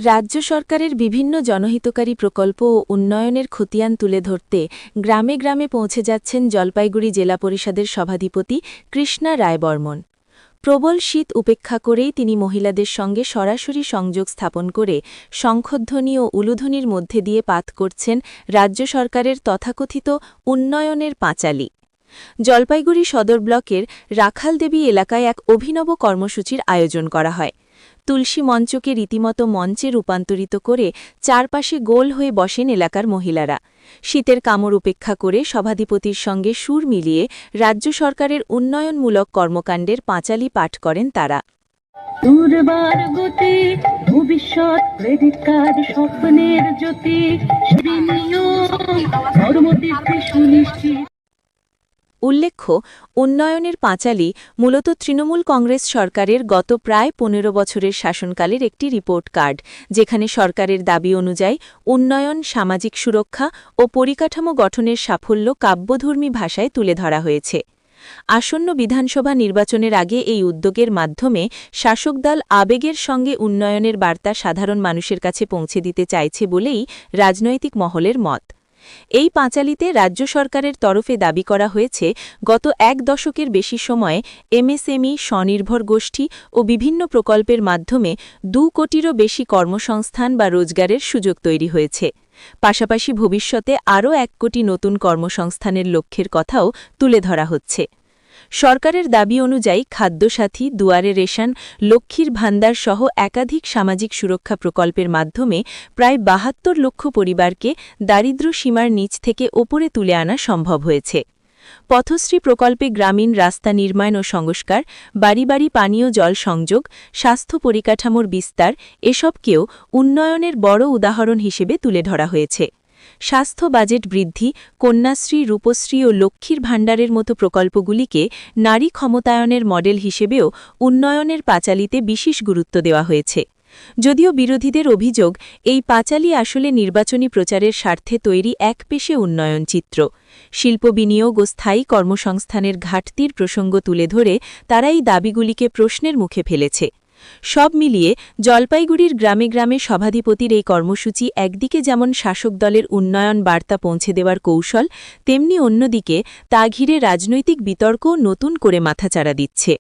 রাজ্য সরকারের বিভিন্ন জনহিতকারী প্রকল্প ও উন্নয়নের খতিয়ান তুলে ধরতে গ্রামে গ্রামে পৌঁছে যাচ্ছেন জলপাইগুড়ি জেলা পরিষদের সভাধিপতি কৃষ্ণা রায়বর্মন। প্রবল শীত উপেক্ষা করেই তিনি মহিলাদের সঙ্গে সরাসরি সংযোগ স্থাপন করে শঙ্খধ্বনি ও উলুধ্বনির মধ্যে দিয়ে পাঠ করছেন রাজ্য সরকারের তথাকথিত উন্নয়নের পাঁচালী। জলপাইগুড়ি সদর ব্লকের রাখালদেবী এলাকায় এক অভিনব কর্মসূচির আয়োজন করা হয়। তুলসী মঞ্চকে রীতিমতো মঞ্চে রূপান্তরিত করে চারপাশে গোল হয়ে বসেন এলাকার মহিলারা। শীতের কামড় উপেক্ষা করে সভাধিপতির সঙ্গে সুর মিলিয়ে রাজ্য সরকারের উন্নয়নমূলক কর্মকাণ্ডের পাঁচালী পাঠ করেন তারা। দুর্বার গতি ভবিষ্যৎ ক্রেডিট কার্ড স্বপ্নের জ্যোতি সুনিশ্চিত। উল্লেখ্য, উন্নয়নের পাঁচালী মূলত তৃণমূল কংগ্রেস সরকারের গত প্রায় ১৫ বছরের শাসনকালের একটি রিপোর্ট কার্ড, যেখানে সরকারের দাবি অনুযায়ী উন্নয়ন, সামাজিক সুরক্ষা ও পরিকাঠামো গঠনের সাফল্য কাব্যধর্মী ভাষায় তুলে ধরা হয়েছে। আসন্ন বিধানসভা নির্বাচনের আগে এই উদ্যোগের মাধ্যমে শাসক দল আবেগের সঙ্গে উন্নয়নের বার্তা সাধারণ মানুষের কাছে পৌঁছে দিতে চাইছে বলেই রাজনৈতিক মহলের মত। এই পাঁচালীতে রাজ্য সরকারের তরফে দাবি করা হয়েছে, গত এক দশকের বেশি সময়ে এমএসএমই, স্বনির্ভর গোষ্ঠী ও বিভিন্ন প্রকল্পের মাধ্যমে ২ কোটিরও বেশি কর্মসংস্থান বা রোজগারের সুযোগ তৈরি হয়েছে। পাশাপাশি ভবিষ্যতে আরও ১ কোটি নতুন কর্মসংস্থানের লক্ষ্যের কথাও তুলে ধরা হচ্ছে। সরকারের দাবি অনুযায়ী খাদ্যসাথী, দুয়ারে রেশন, লক্ষ্মীর ভান্ডার সহ একাধিক সামাজিক সুরক্ষা প্রকল্পের মাধ্যমে প্রায় ৭২ লক্ষ পরিবারকে দারিদ্র্য সীমার নিচ থেকে ওপরে তুলে আনা সম্ভব হয়েছে। পথশ্রী প্রকল্পে গ্রামীণ রাস্তা নির্মাণ ও সংস্কার, বাড়ি বাড়ি পানীয় জল সংযোগ, স্বাস্থ্য পরিকাঠামোর বিস্তার এসবকেও উন্নয়নের বড় উদাহরণ হিসেবে তুলে ধরা হয়েছে। স্বাস্থ্য বাজেট বৃদ্ধি, কন্যাশ্রী, রূপশ্রী ও লক্ষ্মীর ভাণ্ডারের মতো প্রকল্পগুলিকে নারী ক্ষমতায়নের মডেল হিসেবেও উন্নয়নের পাঁচালীতে বিশেষ গুরুত্ব দেওয়া হয়েছে। যদিও বিরোধীদের অভিযোগ, এই পাঁচালী আসলে নির্বাচনী প্রচারের স্বার্থে তৈরি একপেশে উন্নয়ন চিত্র। শিল্প বিনিয়োগ ও স্থায়ী কর্মসংস্থানের ঘাটতির প্রসঙ্গ তুলে ধরে তারা এই দাবিগুলিকে প্রশ্নের মুখে ফেলেছে। সব মিলিয়ে জলপাইগুড়ির গ্রামে গ্রামে সভাধিপতির এই কর্মসূচি একদিকে যেমন শাসক দলের উন্নয়ন বার্তা পৌঁছে দেওয়ার কৌশল, তেমনি অন্যদিকে তা ঘিরে রাজনৈতিক বিতর্কও নতুন করে মাথাচাড়া দিচ্ছে।